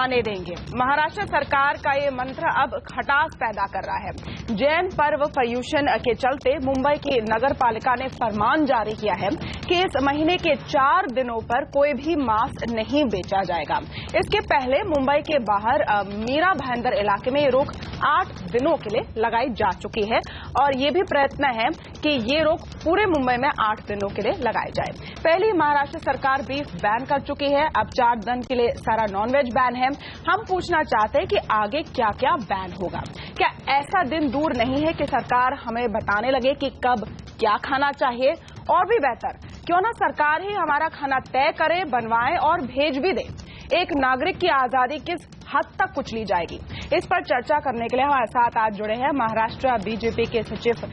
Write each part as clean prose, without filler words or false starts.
खाने देंगे। महाराष्ट्र सरकार का ये मंत्र अब खटास पैदा कर रहा है। जैन पर्व पर्यूषण के चलते मुंबई की नगर पालिका ने फरमान जारी किया है कि इस महीने के 4 दिनों पर कोई भी मांस नहीं बेचा जाएगा। इसके पहले मुंबई के बाहर मीरा भाईंदर इलाके में ये रोक 8 दिनों के लिए लगाई जा चुकी है और ये भी प्रयत्न है कि ये रोक पूरे मुंबई में 8 दिनों के लिए लगाई जाए। पहले महाराष्ट्र सरकार बीफ बैन कर चुकी है, अब 4 दिन के लिए सारा नॉनवेज बैन है। हम पूछना चाहते हैं कि आगे क्या क्या बैन होगा। क्या ऐसा दिन दूर नहीं है कि सरकार हमें बताने लगे कि कब क्या खाना चाहिए? और भी बेहतर, क्यों ना सरकार ही हमारा खाना तय करे, बनवाए और भेज भी दे। एक नागरिक की आजादी किस हद तक कुचली जाएगी, इस पर चर्चा करने के लिए हमारे साथ आज जुड़े हैं महाराष्ट्र बीजेपी के सचिव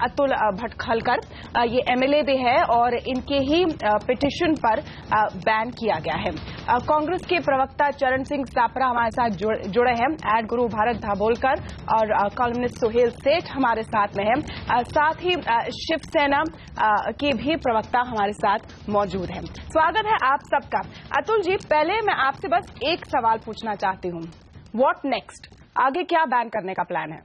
अतुल भटखलकर। ये एमएलए भी है और इनके ही पिटीशन पर बैन किया गया है। कांग्रेस के प्रवक्ता चरण सिंह सापरा हमारे साथ जुड़े हैं, एड गुरु भारत धाबोलकर और कॉलमनिस्ट सुहेल सेठ हमारे साथ में है। साथ ही शिवसेना के भी प्रवक्ता हमारे साथ मौजूद हैं। स्वागत है आप सबका। अतुल जी, पहले मैं आपसे बस एक सवाल पूछना चाहती हूँ, व्हाट नेक्स्ट? आगे क्या बैन करने का प्लान है?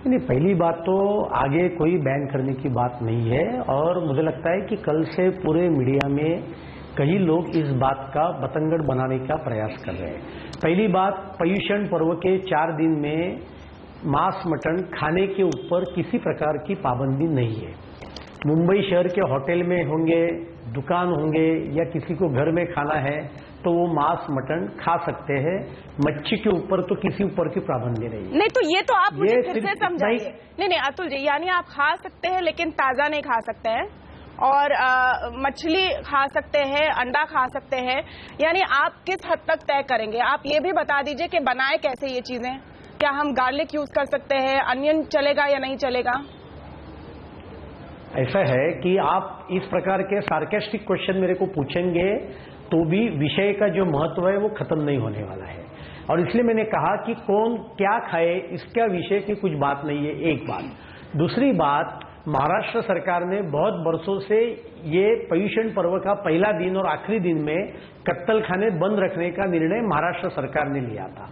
नहीं, पहली बात तो आगे कोई बैन करने की बात नहीं है और मुझे लगता है कि कल से पूरे मीडिया में कई लोग इस बात का बतंगड़ बनाने का प्रयास कर रहे हैं। पहली बात, पर्यूषण पर्व के 4 दिन में मांस मटन खाने के ऊपर किसी प्रकार की पाबंदी नहीं है। मुंबई शहर के होटल में होंगे, दुकान होंगे या किसी को घर में खाना है तो वो मांस मटन खा सकते हैं। मच्छी के ऊपर तो किसी ऊपर की पाबंदी नहीं। तो ये तो आप मुझे फिर से समझाइए। नहीं अतुल जी, यानी आप खा सकते हैं लेकिन ताजा नहीं खा सकते हैं और मछली खा सकते हैं, अंडा खा सकते हैं, यानी आप किस हद तक तय करेंगे? आप ये भी बता दीजिए कि बनाए कैसे ये चीजें। क्या हम गार्लिक यूज कर सकते हैं, अनियन चलेगा या नहीं चलेगा? ऐसा है कि आप इस प्रकार के सार्केस्टिक क्वेश्चन मेरे को पूछेंगे तो भी विषय का जो महत्व है वो खत्म नहीं होने वाला है और इसलिए मैंने कहा कि कौन क्या खाए इसका विषय की कुछ बात नहीं है, एक बात। दूसरी बात, महाराष्ट्र सरकार ने बहुत बरसों से ये पर्यूषण पर्व का पहला दिन और आखिरी दिन में कत्तल खाने बंद रखने का निर्णय महाराष्ट्र सरकार ने लिया था।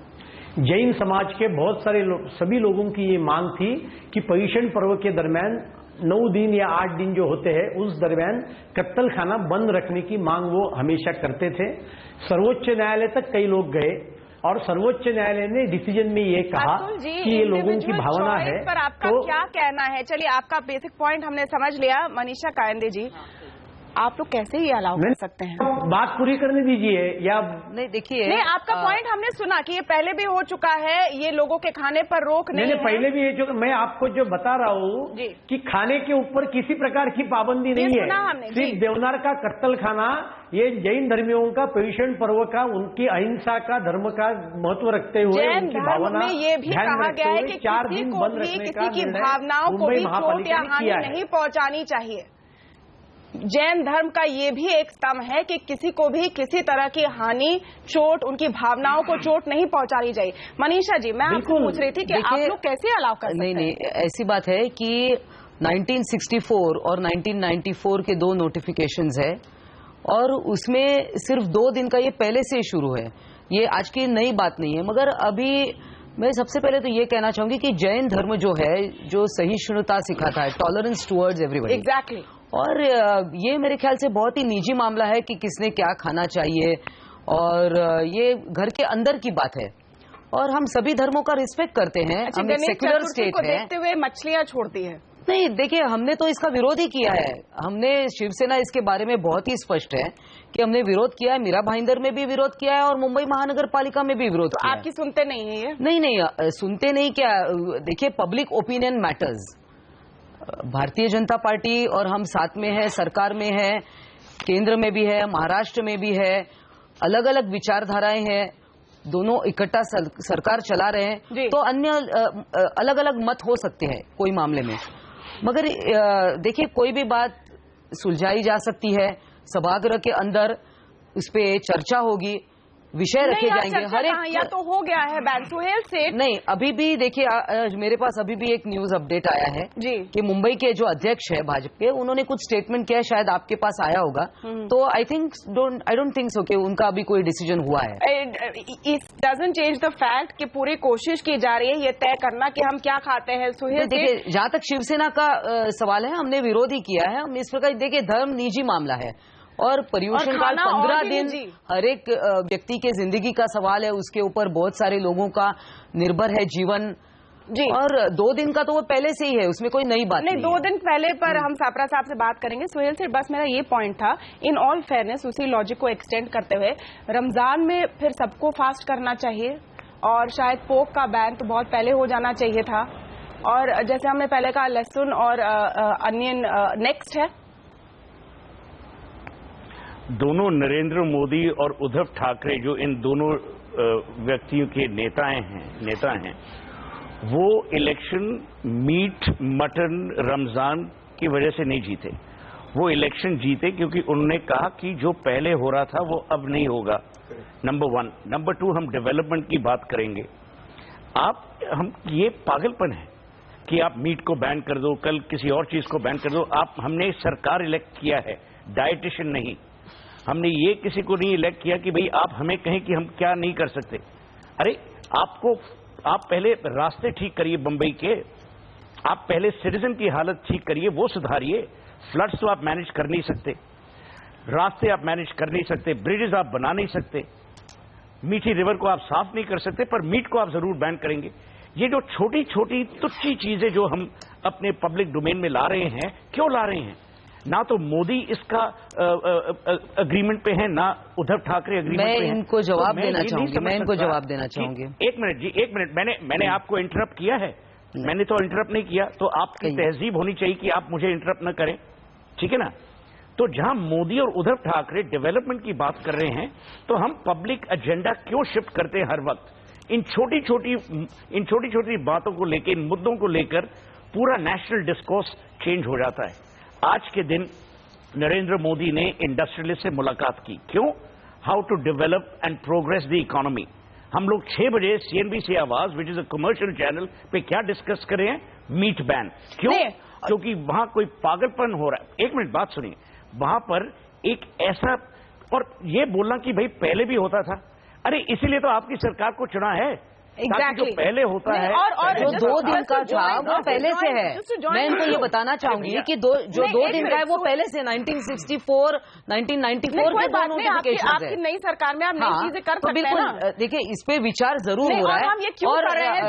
जैन समाज के बहुत सारे सभी लोगों की ये मांग थी कि पर्यूषण पर्व के दरमियान 9 दिन या 8 दिन जो होते हैं उस दरमियान कत्तल खाना बंद रखने की मांग वो हमेशा करते थे। सर्वोच्च न्यायालय तक कई लोग गए और सर्वोच्च न्यायालय ने डिसीजन में ये कहा कि ये लोगों की भावना है। पर आपका तो क्या कहना है? चलिए, आपका बेसिक पॉइंट हमने समझ लिया। मनीषा कायंदे जी, आप लोग कैसे ही अलाउ कर सकते हैं? बात पूरी करने दीजिए। या नहीं, देखिए, नहीं, आपका पॉइंट हमने सुना कि ये पहले भी हो चुका है, ये लोगों के खाने पर रोक नहीं है। पहले भी जो मैं आपको जो बता रहा हूँ कि खाने के ऊपर किसी प्रकार की पाबंदी नहीं है। सिर्फ देवनार का कत्तल खाना ये जैन धर्मियों का पर्यूषण पर्व का, उनकी अहिंसा का, धर्म का महत्व रखते हुए उनकी भावना में ये भी कहा गया है कि 4 दिन बंद रखने का किसी की भावनाओं को भी चोट या हानि नहीं पहुंचानी चाहिए। जैन धर्म का ये भी एक स्तंभ है कि किसी को भी किसी तरह की हानि, चोट, उनकी भावनाओं को चोट नहीं पहुंचानी चाहिए। मनीषा जी, मैं आपको पूछ रही थी कि आप लोग कैसे अलाउ कर सकते हैं? नहीं, ऐसी बात है कि 1964 और 1994 के 2 नोटिफिकेशंस है और उसमें सिर्फ 2 दिन का ये पहले से ही शुरू है। ये आज की नई बात नहीं है। मगर अभी मैं सबसे पहले तो ये कहना चाहूंगी कि जैन धर्म जो है, जो सहिष्णुता सिखाता है, टॉलरेंस टुवर्ड्स एवरीबॉडी, एग्जैक्टली, और ये मेरे ख्याल से बहुत ही निजी मामला है कि किसने क्या खाना चाहिए और ये घर के अंदर की बात है और हम सभी धर्मों का रिस्पेक्ट करते हैं। हम एक सेक्युलर स्टेट है। देखते हुए मछलियां छोड़ती है। नहीं, देखिए, हमने तो इसका विरोध ही किया है। हमने शिवसेना इसके बारे में बहुत ही स्पष्ट है कि हमने विरोध किया है। मीरा भाईंदर में भी विरोध किया है और मुंबई महानगर पालिका में भी विरोध किया है। आपकी सुनते नहीं है ये? नहीं, सुनते नहीं क्या? देखिए, public opinion matters. Bharatiya Janata party और हम साथ में है, सरकार में है, केंद्र में भी है, महाराष्ट्र में भी है, अलग अलग विचारधाराएं हैं, दोनों इकट्ठा सरकार चला रहे हैं, तो अन्य अलग अलग मत हो सकते हैं कोई मामले में। मगर देखिए, कोई भी बात सुलझाई जा सकती है, सभागृह के अंदर उस पर चर्चा होगी। विषय रखे जाएंगे हर एक। या तो हो गया है बैन सुहेल सेठ। नहीं, अभी भी देखिए मेरे पास अभी भी एक न्यूज अपडेट आया है जी कि मुंबई के जो अध्यक्ष है भाजपा के, उन्होंने कुछ स्टेटमेंट किया है, शायद आपके पास आया होगा। तो आई डोंट थिंक सो कि उनका अभी कोई डिसीजन हुआ है। It doesn't change the fact कि पूरी कोशिश की जा रही है ये तय करना कि हम क्या खाते हैं। सुहेल देखिए, जहां तक शिवसेना का सवाल है, हमने विरोध ही किया है। हम इस प्रकार देखिए, धर्म निजी मामला है और पर्यूषण काल 15 दिन हर एक व्यक्ति के जिंदगी का सवाल है, उसके ऊपर बहुत सारे लोगों का निर्भर है जीवन जी। और 2 दिन का तो वो पहले से ही है, उसमें कोई नई बात नहीं। 2 दिन पहले पर हम सापरा साहब से बात करेंगे। सुहेल से बस मेरा ये पॉइंट था, इन ऑल फेयरनेस उसी लॉजिक को एक्सटेंड करते हुए रमजान में फिर सबको फास्ट करना चाहिए और शायद पोक का बैन तो बहुत पहले हो जाना चाहिए था। और जैसे हमने पहले कहा, लहसुन और अनियन नेक्स्ट है। दोनों नरेंद्र मोदी और उद्धव ठाकरे, जो इन दोनों व्यक्तियों के नेता हैं, वो इलेक्शन मीट मटन रमजान की वजह से नहीं जीते। वो इलेक्शन जीते क्योंकि उन्होंने कहा कि जो पहले हो रहा था वो अब नहीं होगा। नंबर 1। नंबर 2, हम डेवलपमेंट की बात करेंगे। हम ये पागलपन है कि आप मीट को बैन कर दो, कल किसी और चीज को बैन कर दो। हमने सरकार इलेक्ट किया है, डायटिशियन नहीं। हमने ये किसी को नहीं इलेक्ट किया कि भाई आप हमें कहें कि हम क्या नहीं कर सकते। अरे आप पहले रास्ते ठीक करिए बंबई के, आप पहले सिटीजन की हालत ठीक करिए, वो सुधारिए। फ्लड्स तो आप मैनेज कर नहीं सकते, रास्ते आप मैनेज कर नहीं सकते, ब्रिजेस आप बना नहीं सकते, मीठी रिवर को आप साफ नहीं कर सकते, पर मीट को आप जरूर बैन करेंगे। ये जो छोटी छोटी तुच्छी चीजें जो हम अपने पब्लिक डोमेन में ला रहे हैं, क्यों ला रहे हैं? ना तो मोदी इसका अग्रीमेंट पे है, ना उद्धव ठाकरे अग्रीमेंट पे है। मैं इनको जवाब देना चाहूंगी। एक मिनट जी, एक मिनट। मैंने आपको इंटरप्ट किया है? मैंने तो इंटरप्ट नहीं किया। तो आपकी तहजीब होनी चाहिए कि आप मुझे इंटरप्ट न करें, ठीक है ना? तो जहां मोदी और उद्धव ठाकरे डेवलपमेंट की बात कर रहे हैं, तो हम पब्लिक एजेंडा क्यों शिफ्ट करते हैं हर वक्त? इन छोटी छोटी बातों को लेकर, इन मुद्दों को लेकर पूरा नेशनल डिस्कोर्स चेंज हो जाता है। आज के दिन नरेंद्र मोदी ने इंडस्ट्रियलिस्ट से मुलाकात की। क्यों? How to develop and progress the economy. हम लोग 6 बजे CNBC Awaaz, which is a commercial channel, पे क्या डिस्कस कर रहे हैं? Meat ban. क्यों? क्योंकि वहां कोई पागलपन हो रहा है। एक मिनट बात सुनिए। वहां पर एक ऐसा, और ये बोलना कि भाई पहले भी होता था, अरे इसीलिए तो आपकी सरकार को चुना है। Exactly. जो पहले होता है और जो 2 दिन का था वो पहले से है। मैं इनको ये बताना चाहूंगी कि जो 2 दिन का है वो पहले से 1964, 1994 के दोनों नोटिफिकेशन है। आपकी नई सरकार में आप नई चीजें कर सकते हैं। बिल्कुल, देखिए इस पे विचार जरूर हो रहा है। हम ये क्यों कर रहे हैं?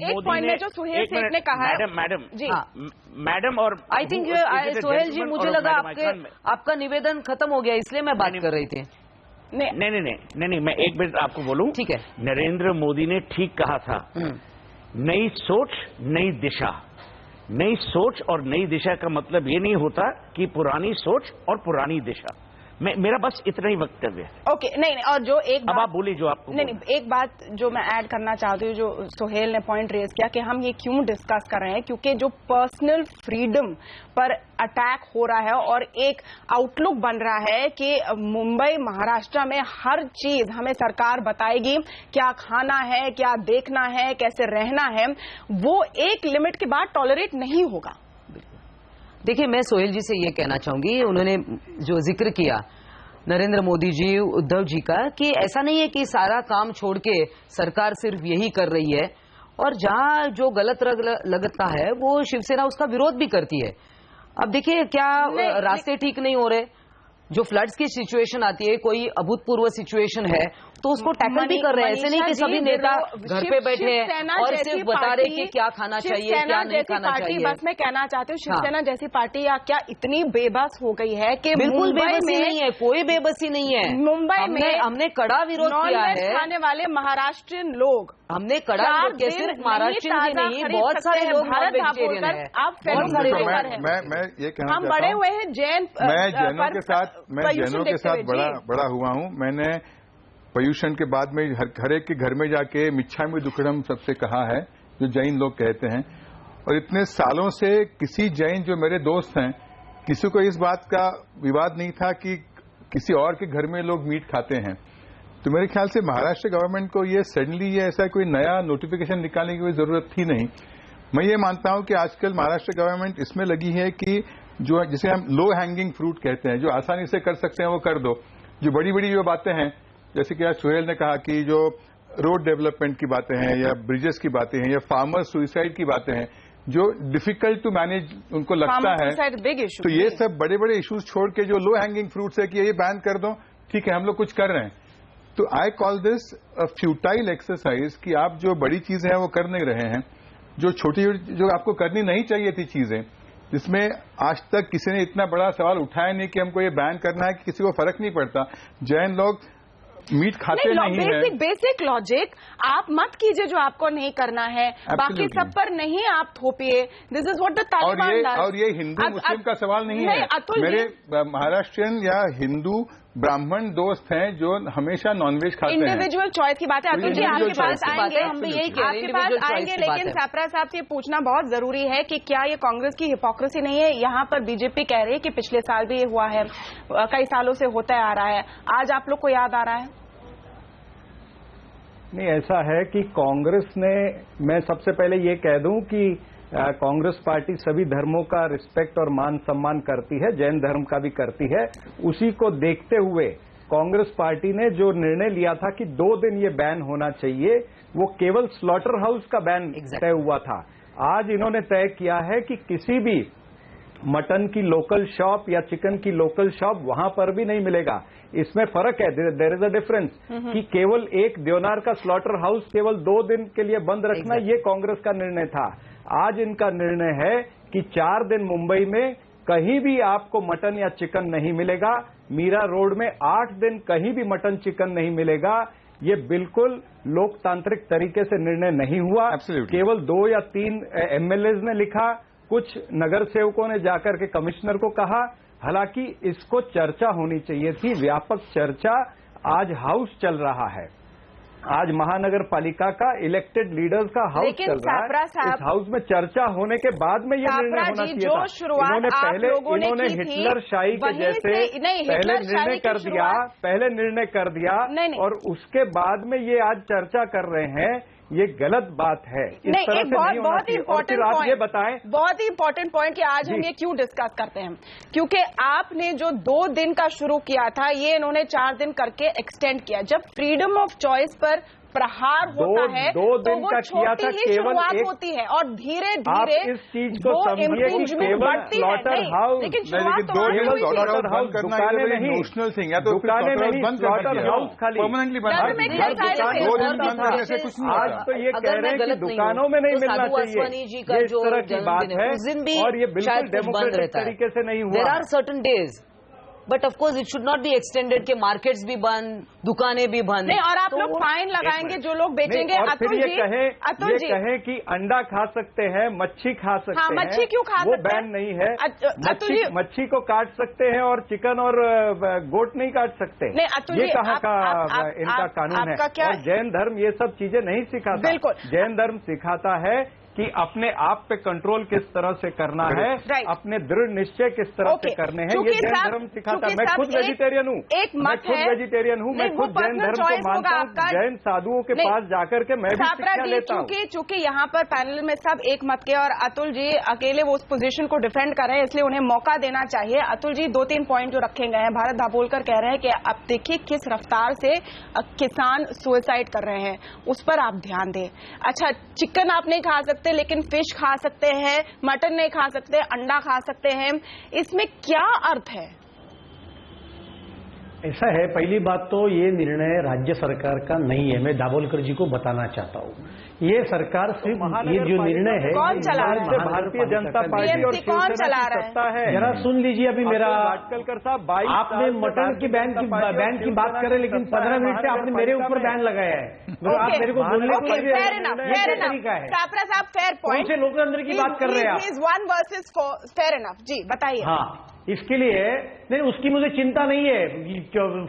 एक पॉइंट में जो सुहेल सेठ ने कहा है, मैडम जी, मैडम, और आई थिंक सुहेल जी, मुझे लगा आपका निवेदन खत्म हो गया, इसलिए मैं बात कर रही थी। नहीं, मैं एक मिनट आपको बोलूं। ठीक है। नरेंद्र मोदी ने ठीक कहा था, नई सोच नई दिशा। नई सोच और नई दिशा का मतलब ये नहीं होता कि पुरानी सोच और पुरानी दिशा। मेरा बस इतना ही वक्तव्य है। ओके, नहीं, और जो एक अब आप बोलिए जो आपको। नहीं, एक बात जो मैं ऐड करना चाहती हूँ, जो सुहेल ने पॉइंट रेज किया कि हम ये क्यों डिस्कस कर रहे हैं, क्योंकि जो पर्सनल फ्रीडम पर अटैक हो रहा है और एक आउटलुक बन रहा है कि मुंबई महाराष्ट्र में हर चीज हमें सरकार बताएगी, क्या खाना है, क्या देखना है, कैसे रहना है, वो एक लिमिट के बाद टॉलरेट नहीं होगा। देखिए, मैं सोहेल जी से ये कहना चाहूंगी, उन्होंने जो जिक्र किया नरेंद्र मोदी जी, उद्धव जी का, कि ऐसा नहीं है कि सारा काम छोड़ के सरकार सिर्फ यही कर रही है, और जहां जो गलत लगता है वो शिवसेना उसका विरोध भी करती है। अब देखिए, क्या रास्ते ठीक नहीं हो रहे, जो फ्लड्स की सिचुएशन आती है, कोई अभूतपूर्व सिचुएशन है, तो उसको टैकल भी कर रहे हैं। ऐसे नहीं कि सभी नेता घर पे बैठे हैं और सिर्फ बता रहे कि क्या खाना चाहिए, क्या नहीं खाना चाहिए। बस मैं कहना चाहती हूँ, शिवसेना जैसी पार्टी या क्या इतनी बेबस हो गई है कि बिल्कुल बेबसी नहीं है, कोई बेबसी नहीं है। मुंबई में हमने कड़ा विरोध किया है। खाने वाले महाराष्ट्रियन लोग, हमने कड़ा विरोध किया, सिर्फ महाराष्ट्र ही नहीं, बहुत सारे लोग नॉन वेजिटेरियन है। आप मैं ये कहना हम बड़े हुए हैं जैन, मैं जैनों के साथ बड़ा हुआ हूँ। मैंने पर्यूषण के बाद में हर एक के घर में जाके मिच्छामी दुक्कड़म सबसे कहा है, जो जैन लोग कहते हैं। और इतने सालों से किसी जैन जो मेरे दोस्त हैं, किसी को इस बात का विवाद नहीं था कि किसी और के घर में लोग मीट खाते हैं। तो मेरे ख्याल से महाराष्ट्र गवर्नमेंट को ये सडनली ये ऐसा कोई नया नोटिफिकेशन निकालने की कोई जरूरत थी नहीं। मैं ये मानता हूं कि आजकल महाराष्ट्र गवर्नमेंट इसमें लगी है कि जो जिसे हम लो हैंगिंग फ्रूट कहते हैं, जो आसानी से कर सकते हैं वो कर दो। जो बड़ी बड़ी जो बातें हैं, जैसे कि आज सुहेल ने कहा कि जो रोड डेवलपमेंट की बातें हैं या ब्रिजेस की बातें हैं या फार्मर सुइसाइड की बातें हैं, जो डिफिकल्ट टू मैनेज उनको लगता है, तो ये सब बड़े बड़े इश्यूज छोड़ के जो लो हैंगिंग फ्रूट्स है कि ये बैन कर दो, ठीक है हम लोग कुछ कर रहे हैं। तो I call this a futile exercise कि आप जो बड़ी चीजें हैं वो कर नहीं रहे हैं, जो छोटी जो आपको करनी नहीं चाहिए थी चीजें, जिसमें आज तक किसी ने इतना बड़ा सवाल उठाया नहीं कि हमको ये बैन करना है, कि किसी को फर्क नहीं पड़ता। जैन लोग मीट खाते नहीं है। बेसिक लॉजिक आप मत कीजिए जो आपको नहीं करना है, बाकी सब पर नहीं आप थोपिए। This is what the Taliban does. और ये हिंदू मुस्लिम का सवाल नहीं है। मेरे महाराष्ट्रियन या हिंदू ब्राह्मण दोस्त हैं जो हमेशा नॉनवेज खाते हैं। इंडिविजुअल चॉइस की बात है। अतुल जी आपके पास आएंगे, हम भी यही आपके पास आएंगे, लेकिन सापरा साहब से पूछना बहुत जरूरी है कि क्या ये कांग्रेस की हिपोक्रेसी नहीं है? यहाँ पर बीजेपी कह रही है कि पिछले साल भी ये हुआ है, कई सालों से होता आ रहा है, आज आप लोग को याद आ रहा है? नहीं, ऐसा है कि कांग्रेस ने, मैं सबसे पहले ये कह दूं कि कांग्रेस पार्टी सभी धर्मों का रिस्पेक्ट और मान सम्मान करती है, जैन धर्म का भी करती है। उसी को देखते हुए कांग्रेस पार्टी ने जो निर्णय लिया था कि 2 दिन ये बैन होना चाहिए, वो केवल स्लॉटर हाउस का बैन तय हुआ था। आज इन्होंने तय किया है कि किसी भी मटन की लोकल शॉप या चिकन की लोकल शॉप वहां पर भी नहीं मिलेगा। इसमें फर्क है, देयर इज अ डिफरेंस कि केवल एक देवनार का स्लॉटर हाउस केवल 2 दिन के लिए बंद रखना, ये कांग्रेस का निर्णय था। आज इनका निर्णय है कि 4 दिन मुंबई में कहीं भी आपको मटन या चिकन नहीं मिलेगा। मीरा रोड में 8 दिन कहीं भी मटन चिकन नहीं मिलेगा। ये बिल्कुल लोकतांत्रिक तरीके से निर्णय नहीं हुआ। केवल 2 या 3 एमएलएज ने लिखा, कुछ नगर सेवकों ने जाकर के कमिश्नर को कहा। हालांकि इसको चर्चा होनी चाहिए थी, व्यापक चर्चा। आज हाउस चल रहा है, आज महानगर पालिका का इलेक्टेड लीडर्स का हाउस चल रहा है। इस हाउस में चर्चा होने के बाद में ये निर्णय होना चाहिए था। इन्होंने हिटलर शाही के जैसे पहले निर्णय कर दिया और उसके बाद में ये आज चर्चा कर रहे हैं। ये गलत बात है। इस तरह से नहीं होना चाहिए। और फिर आप ये बताएं, बहुत ही इंपॉर्टेंट पॉइंट कि आज हम ये क्यों डिस्कस करते हैं, क्योंकि आपने जो 2 दिन का शुरू किया था, ये इन्होंने 4 दिन करके एक्सटेंड किया। जब फ्रीडम ऑफ चॉइस पर प्रहार होता है तो वो छोटी ही शुरुआत होती है और धीरे धीरे इस चीज को समझिए कि केवल स्लॉटर हाउस, लेकिन स्लॉटर हाउस दुकानें नहीं, दुकानें नहीं, स्लॉटर हाउस खाली परमानेंटली बंद। आज तो ये कह रहे हैं कि दुकानों में नहीं मिलना चाहिए, ये इस तरह की बात है और ये बिल्कुल डेमोक्रेटिक तरीके से नहीं हुआ। There are certain days, but of course it should not be extended के मार्केट्स भी बंद, दुकानें भी बंद। नहीं, और आप लोग फाइन लगाएंगे जो लोग बेचेंगे। और फिर ये कहें कि अंडा खा सकते हैं, मच्छी खा सकते हैं, मच्छी क्यों खा सकते हैं? वो बैन नहीं है। मच्छी को काट सकते हैं और चिकन और गोट नहीं काट सकते। ये कहाँ का इनका कानून है? और जैन धर्म ये सब चीजें नहीं सिखाता। जैन धर्म सिखाता है कि अपने आप पे कंट्रोल किस तरह से करना है, अपने दृढ़ निश्चय किस तरह से करने हैं, ये जैन धर्म सिखाता है। मैं खुद वेजिटेरियन हूँ, मैं खुद वेजिटेरियन हूँ, मैं खुद जैन धर्म को मानता हूँ। जैन साधुओं के पास जाकर के मैं भी शिक्षा लेता हूँ। चूंकि यहाँ पर पैनल में सब एक मत के और अतुल जी अकेले वो उस पोजीशन को डिफेंड कर रहे हैं, इसलिए उन्हें मौका देना चाहिए। अतुल जी 2-3 पॉइंट जो रखे गए हैं, भारत दाभोलकर कह रहे हैं कि अब देखिए किस रफ्तार से किसान सुसाइड कर रहे हैं, उस पर आप ध्यान दें। अच्छा, चिकन आप नहीं खा सकते लेकिन फिश खा सकते हैं, मटन नहीं खा सकते, अंडा खा सकते हैं, इसमें क्या अर्थ है? ऐसा है, पहली बात तो ये निर्णय राज्य सरकार का नहीं है, मैं दाभोलकर जी को बताना चाहता हूँ। ये सरकार सिर्फ ये जो निर्णय है, कौन चला रहा है? भारतीय जनता पार्टी और कौन चला रहा है? जरा सुन लीजिए अभी मेरा। आटकलकर साहब, आपने मटन की बैन की बात करें, लेकिन 15 मिनट से आपने मेरे ऊपर बैन लगाया है। आप मेरे को बोलने को तरीका है। सापरा साहब, फेयर पॉइंट। कौन से लोकतंत्र की बात कर रहे हैं आप? 1 वर्सेस 4, फेयर इनफ। जी बताइए। हाँ, इसके लिए नहीं, उसकी मुझे चिंता नहीं है।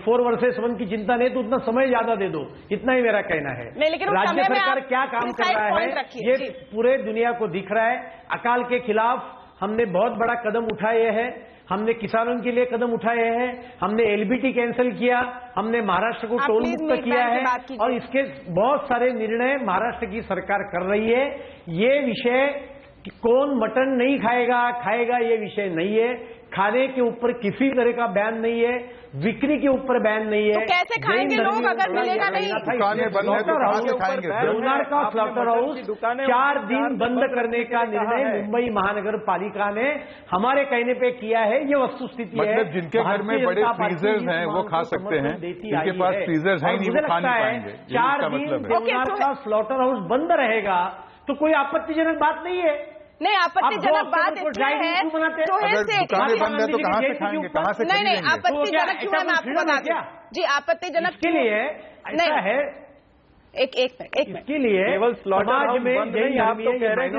4 वर्सेस 1 की चिंता नहीं, तो उतना समय ज्यादा दे दो, इतना ही मेरा कहना है। राज्य सरकार क्या काम कर रहा है ये पूरे दुनिया को दिख रहा है। अकाल के खिलाफ हमने बहुत बड़ा कदम उठाए हैं, हमने किसानों के लिए कदम उठाए हैं, हमने एलबीटी कैंसिल किया, हमने महाराष्ट्र को टोल मुक्त किया है और इसके बहुत सारे निर्णय महाराष्ट्र की सरकार कर रही है। ये विषय कौन मटन नहीं खाएगा ये विषय नहीं है। खाने के ऊपर किसी तरह का बैन नहीं है, बिक्री के ऊपर बैन नहीं है। तो कैसे खाएंगे लोग अगर मिलेगा नहीं? दुकानें बंद है तो कहां से खाएंगे? देवनार का स्लॉटर हाउस 4 दिन बंद करने का निर्णय मुंबई महानगर पालिका ने हमारे कहने पे किया है। ये वस्तुस्थिति है। मतलब जिनके घर में बड़े फ्रीजर्स हैं वो खा सकते हैं, जिनके पास फ्रीजर्स हैं नहीं वो खा नहीं पाएंगे। 4 दिन देवनार का स्लॉटर हाउस बंद रहेगा तो कोई आपत्तिजनक बात नहीं है। नहीं, आपत्तिजनक बात इसलिए है अगर दुकानें बंद है तो कहां से खाएंगे, कहां से नहीं, आपत्तिजनक क्यों है मैं आपको बता दूं। जी, आपत्तिजनक के लिए ऐसा है। एक मिनट इसके लिए केवल समाज में यही आप तो कह रहे हैं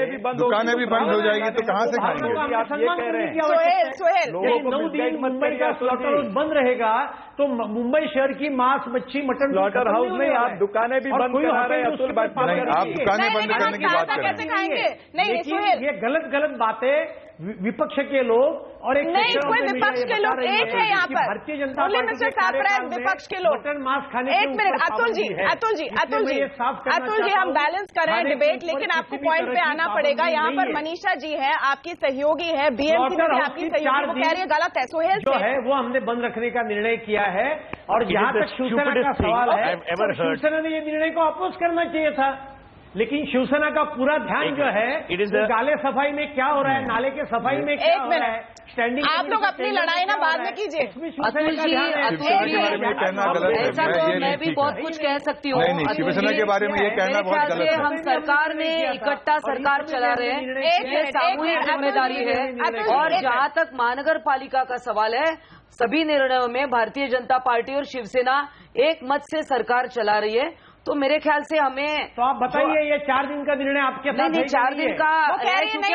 कि दुकानें भी बंद हो जाएगी तो कहाँ से खाएंगे? आप ये कह रहे हैं सोहेल 9 दिन मुंबई का स्लॉटर हाउस बंद रहेगा तो मुंबई शहर की मांस मच्छी मटन स्लॉटर हाउस में आप दुकानें भी बंद करा रहे हैं। अतुल बात आप दुकानें बंद करने की बात कैसे करें। खाएंगे? नहीं सोहेल, ये गलत बातें विपक्ष के लोग और एक नहीं, कोई विपक्ष के लोग एक है यहाँ पर। भारतीय जनता पार्टी मिस्टर साफराज विपक्ष के लोग मटन मांस खाने एक मिनट अतुल जी हम बैलेंस कर रहे हैं डिबेट, लेकिन आपको पॉइंट पे आना पड़ेगा। यहाँ पर मनीषा जी है, आपकी सहयोगी है, बीएमसी में आपकी सहयोगी, वो कह रही है गलत है। सोहेल जो है वो हमने बंद रखने का निर्णय किया है और जहाँ तक शिवसेना का सवाल है तो शिवसेना ने ये निर्णय को अपोज करना चाहिए था, लेकिन शिवसेना का पूरा ध्यान जो है नाले सफाई में क्या हो रहा है, नाले के सफाई में क्या हो रहा है, स्टैंडिंग आप लोग अपनी लड़ाई ना बाद में कीजिए। अतुल जी ऐसा तो मैं भी बहुत कुछ कह सकती हूँ। शिवसेना के बारे में ये कहना बहुत गलत है। हम सरकार में इकट्ठा सरकार चला रहे हैं, एक सामूहिक जिम्मेदारी है। और जहाँ तक महानगर पालिका का सवाल है, सभी निर्णयों में भारतीय जनता पार्टी और शिवसेना एक मत से सरकार चला रही है। तो मेरे ख्याल से हमें तो आप बताइए ये 4 दिन का निर्णय आपके साथ नहीं 4 दिन का है, क्योंकि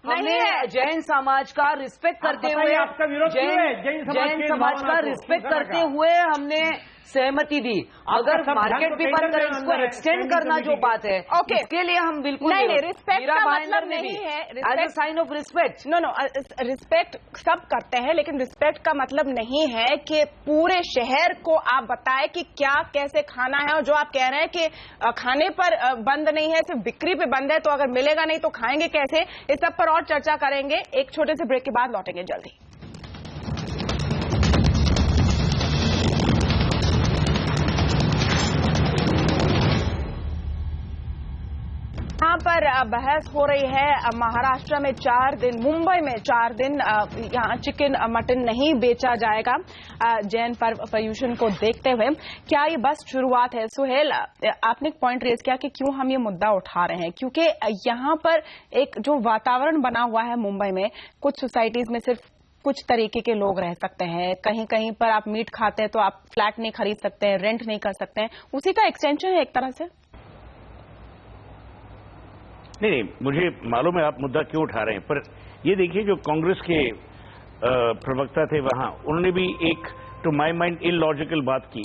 हमने जैन समाज का रिस्पेक्ट करते हुए आपका विरोध जैन समाज का रिस्पेक्ट करते हुए हमने सहमति दी। अगर मार्केट भी बंद करें, इसको एक्सटेंड करना जो बात है, इसके लिए हम बिल्कुल नहीं, रिस्पेक्ट का मतलब नहीं है as a sign of respect. No respect सब करते हैं, लेकिन रिस्पेक्ट का मतलब नहीं है कि पूरे शहर को आप बताएं कि क्या कैसे खाना है। और जो आप कह रहे हैं कि खाने पर बंद नहीं है, सिर्फ बिक्री पे बंद है, तो अगर मिलेगा नहीं तो खाएंगे कैसे, इस सब पर और चर्चा करेंगे। एक छोटे से ब्रेक के बाद लौटेंगे जल्दी। यहाँ पर बहस हो रही है। महाराष्ट्र में 4 दिन, मुंबई में 4 दिन यहाँ चिकन मटन नहीं बेचा जाएगा जैन पर्व पर्यूषण को देखते हुए। क्या ये बस शुरुआत है? सुहेल, आपने एक पॉइंट रेज किया कि क्यों हम ये मुद्दा उठा रहे हैं, क्योंकि यहाँ पर एक जो वातावरण बना हुआ है मुंबई में, कुछ सोसाइटीज में सिर्फ कुछ तरीके के लोग रह सकते हैं, कहीं कहीं पर आप मीट खाते हैं तो आप फ्लैट नहीं खरीद सकते हैं, रेंट नहीं कर सकते हैं, उसी का एक्सटेंशन है एक तरह से। नहीं, मुझे मालूम है आप मुद्दा क्यों उठा रहे हैं, पर ये देखिए जो कांग्रेस के प्रवक्ता थे वहां, उन्होंने भी एक टू माय माइंड इलॉजिकल बात की।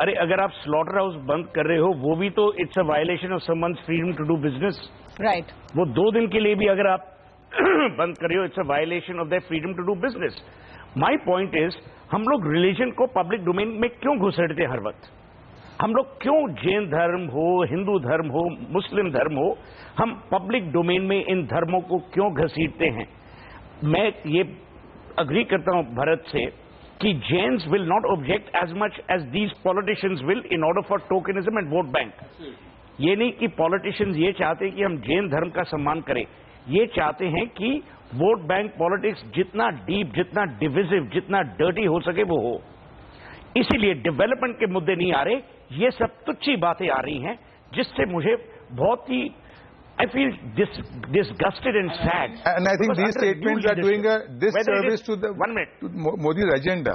अरे अगर आप स्लॉटर हाउस बंद कर रहे हो, वो भी तो it's a violation of someone's freedom to do business. Right, वो 2 दिन के लिए भी अगर आप बंद कर रहे हो, it's a violation of their freedom to do business. My point is, हम लोग रिलीजन को पब्लिक डोमेन में क्यों घुसेड़ते हैं हर वक्त? हम लोग क्यों, जैन धर्म हो, हिंदू धर्म हो, मुस्लिम धर्म हो, हम पब्लिक डोमेन में इन धर्मों को क्यों घसीटते हैं? मैं ये अग्री करता हूं भरत से कि Jains will not object as much as these politicians will in order for tokenism and vote bank. ये नहीं कि पॉलिटिशियंस ये चाहते हैं कि हम जैन धर्म का सम्मान करें, ये चाहते हैं कि वोट बैंक पॉलिटिक्स जितना डीप, जितना डिविजिव, जितना डर्टी हो सके वो हो। इसीलिए डेवलपमेंट के मुद्दे नहीं आ रहे, ये सब तुच्छी बातें आ रही हैं, जिससे मुझे बहुत ही I feel disgusted and sad. And I think these statements are doing a disservice to the to Modi's agenda.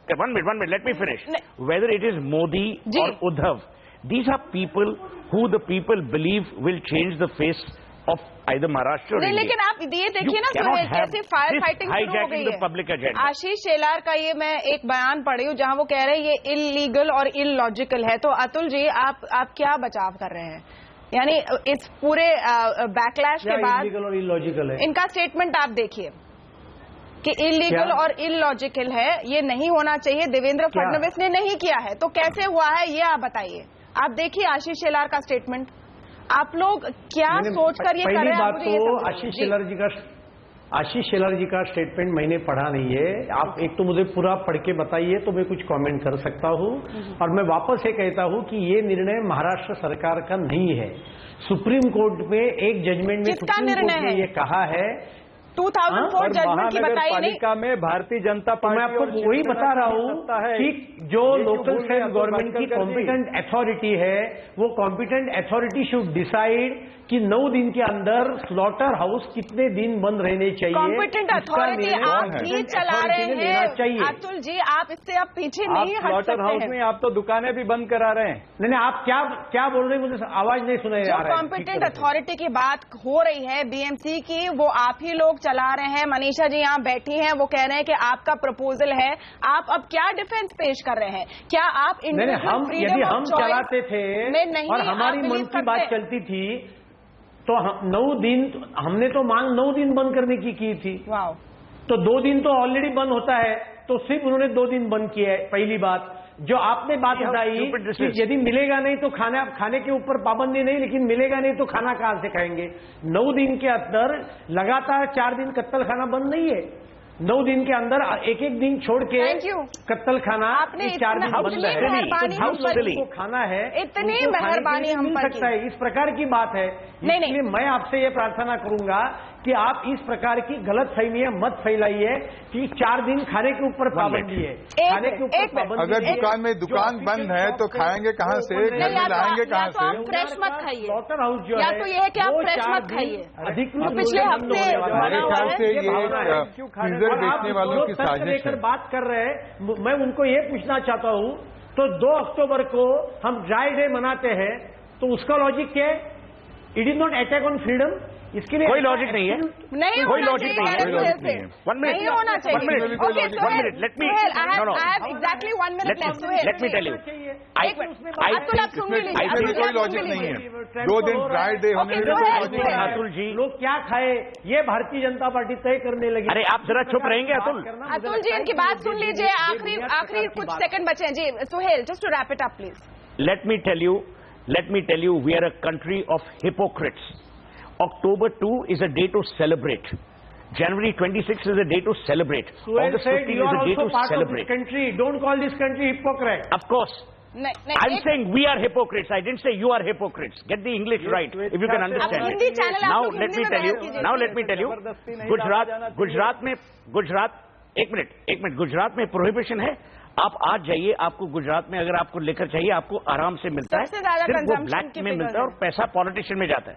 One minute. Let me finish. Whether it is Modi or Uddhav, these are people who the people believe will change the face of either Maharashtra or India. लेकिन आप ये देखिए ना, कैसे fire fighting शुरू हो गई है। आशीष शेलार का ये मैं एक बयान पढ़ी हूँ जहाँ वो कह रहे हैं ये इलीगल और इलॉजिकल है। तो अतुल जी, आप क्या बचाव कर रहे हैं? यानी इस पूरे बैकलैश के बाद इलीगल और इलॉजिकल है। इनका स्टेटमेंट आप देखिए कि इलीगल और इलॉजिकल है, ये नहीं होना चाहिए, देवेंद्र फडणवीस ने नहीं किया है, तो कैसे हुआ है ये आप बताइए। आप देखिए आशीष शेलार का स्टेटमेंट, आप लोग क्या सोचकर ये कर रहे हैं? पहली बात तो आशीष शेलार जी का स्टेटमेंट मैंने पढ़ा नहीं है। आप एक तो मुझे पूरा पढ़ के बताइए तो मैं कुछ कमेंट कर सकता हूं। और मैं वापस ये कहता हूं कि ये निर्णय महाराष्ट्र सरकार का नहीं है। सुप्रीम कोर्ट में एक जजमेंट में किसका निर्णय है? ये कहा है 2004 जजमेंट की बताई नहीं। पालिका में भारतीय जनता पार्टी, मैं आपको वही बता रहा हूं कि जो लोकल सेल्फ गवर्नमेंट की कॉम्पिटेंट अथॉरिटी है, वो कॉम्पिटेंट अथॉरिटी शुड डिसाइड कि 9 दिन के अंदर स्लॉटर हाउस कितने दिन बंद रहने चाहिए। कॉम्पिटेंट अथॉरिटी आप ही चला रहे हैं अतुल जी, आप इससे आप पीछे नहीं हट सकते। स्लॉटर हाउस में आप तो दुकानें भी बंद करा रहे हैं। नहीं, आप क्या बोल रहे हैं, मुझे आवाज नहीं सुनाई आ रहा है। कॉम्पिटेंट अथॉरिटी की बात हो रही है बीएमसी की, वो आप ही लोग चला रहे हैं। मनीषा जी यहाँ बैठी हैं, वो कह रहे हैं कि आपका प्रपोजल है। आप अब क्या डिफेंस पेश कर रहे हैं? क्या आप इंडिविजुअल फ्रीडम ऑफ चॉइस चलाते थे और हमारी मन की बात चलती थी तो 9 दिन हमने तो मांग 9 दिन बंद करने की थी। वाह, तो 2 दिन तो ऑलरेडी बंद होता है, तो सिर्फ उन्होंने 2 दिन बंद किया है। पहली बात जो आपने बात बताई कि यदि मिलेगा नहीं तो खाने के ऊपर पाबंदी नहीं, लेकिन मिलेगा नहीं तो खाना कहां से खाएंगे। 9 दिन के अंदर लगातार 4 दिन कत्तल खाना बंद नहीं है। 9 दिन के अंदर एक दिन छोड़ के कत्तल खाना आपने 4 दिन बंद है। खाना है, इतनी मेहरबानी हम मिल सकता है। इस प्रकार की बात है। इसलिए मैं आपसे ये प्रार्थना करूंगा कि आप इस प्रकार की गलत फहमियां मत फैलाइए कि 4 दिन खाने के ऊपर पाबंदी है। खाने के ऊपर पाबंदी। अगर दुकान बंद है तो खाएंगे कहाँ से, घर में लाएंगे कहाँ से? फ्रेश मत खाइए। स्लॉटर हाउस जो या तो ये है कि आप फ्रेश मत खाइए। अधिकृत पिछले हफ्ते हमारे ख्याल से ये फ्रीजर बेचने वालों की साजिश है। बात कर रहे हैं, मैं उनको ये पूछना चाहता हूँ, तो 2 अक्टूबर को हम ड्राई डे मनाते हैं, तो उसका लॉजिक क्या है? It is not attack on freedom. इसके लिए कोई लॉजिक नहीं है, नहीं कोई लॉजिक नहीं है। नहीं होना चाहिए। 1 minute, let me exactly 1 minute left. Let me tell you. Atul आप सुन लीजिए। इसमें कोई लॉजिक नहीं है। 2 दिन ड्राई डे होने में कोई लॉजिक नहीं है। अतुल जी, लोग क्या खाए ये भारतीय जनता पार्टी तय करने लगी। अरे आप जरा चुप रहेंगे अतुल? अतुल जी इनकी बात सुन लीजिए, आखिरी कुछ सेकंड बचे हैं जी। Suhel, just to wrap it up please. Let me tell you, we are a country of hypocrites. October 2 is a day to celebrate. January 26 is a day to celebrate. August 15 is a day to celebrate. Country, don't call this country hypocrite. Of course. I'm saying we are hypocrites. I didn't say you are hypocrites. Get the English right, if you can understand it. Now let me tell you, Gujarat में गुजरात में prohibition है। आप आज जाइए, आपको गुजरात में अगर आपको लेकर चाहिए, आपको आराम से मिलता है, सिर्फ वो ब्लैक में मिलता है और पैसा पॉलिटिशियन में जाता है।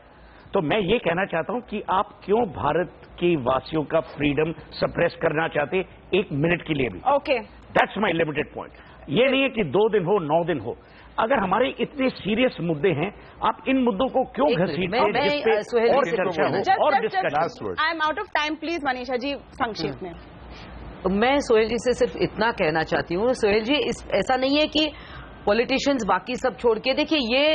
तो मैं ये कहना चाहता हूं कि आप क्यों भारत के वासियों का फ्रीडम सप्रेस करना चाहते 1 मिनट के लिए भी? Okay, that's my limited point. ये नहीं है कि 2 दिन हो 9 दिन हो। अगर हमारे इतने सीरियस मुद्दे हैं, आप इन मुद्दों को क्यों घसीटते हैं जिसपे और चर्चा हो और discussion? I am out of time, please Manisha ji संक्षेप में। मैं सोहेल जी से सिर्फ इतना कहना चाहती हूँ, सोहेल जी ऐसा नहीं है कि पॉलिटिशियंस बाकी सब छोड़ के, देखिए ये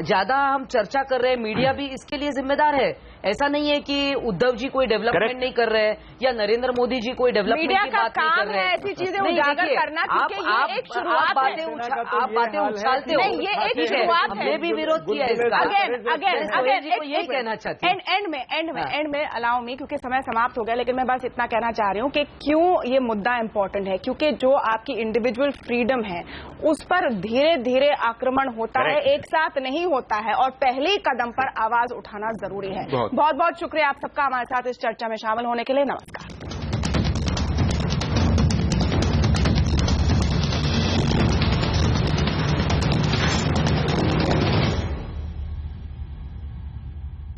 ज्यादा हम चर्चा कर रहे हैं, मीडिया भी इसके लिए जिम्मेदार है। ऐसा नहीं है कि उद्धव जी कोई डेवलपमेंट नहीं कर रहे हैं या नरेंद्र मोदी जी कोई डेवलपमेंट की बात नहीं कर रहे हैं। ऐसी चीजें उजागर करना, क्योंकि ये एक शुरुआत है। आप बातें उछालते हो, ये एक शुरुआत है। हमने भी विरोध किया इसका। अगेन यही कहना चाहती हूँ। एंड में अलाउ मी, क्योंकि समय समाप्त हो गया, लेकिन मैं बस इतना कहना चाह रही हूँ कि क्यों ये मुद्दा इंपॉर्टेंट है, क्योंकि जो आपकी इंडिविजुअल फ्रीडम है उस पर धीरे धीरे आक्रमण होता है, एक साथ नहीं होता है, और पहले कदम पर आवाज उठाना जरूरी है। बहुत बहुत शुक्रिया आप सबका हमारे साथ इस चर्चा में शामिल होने के लिए। नमस्कार।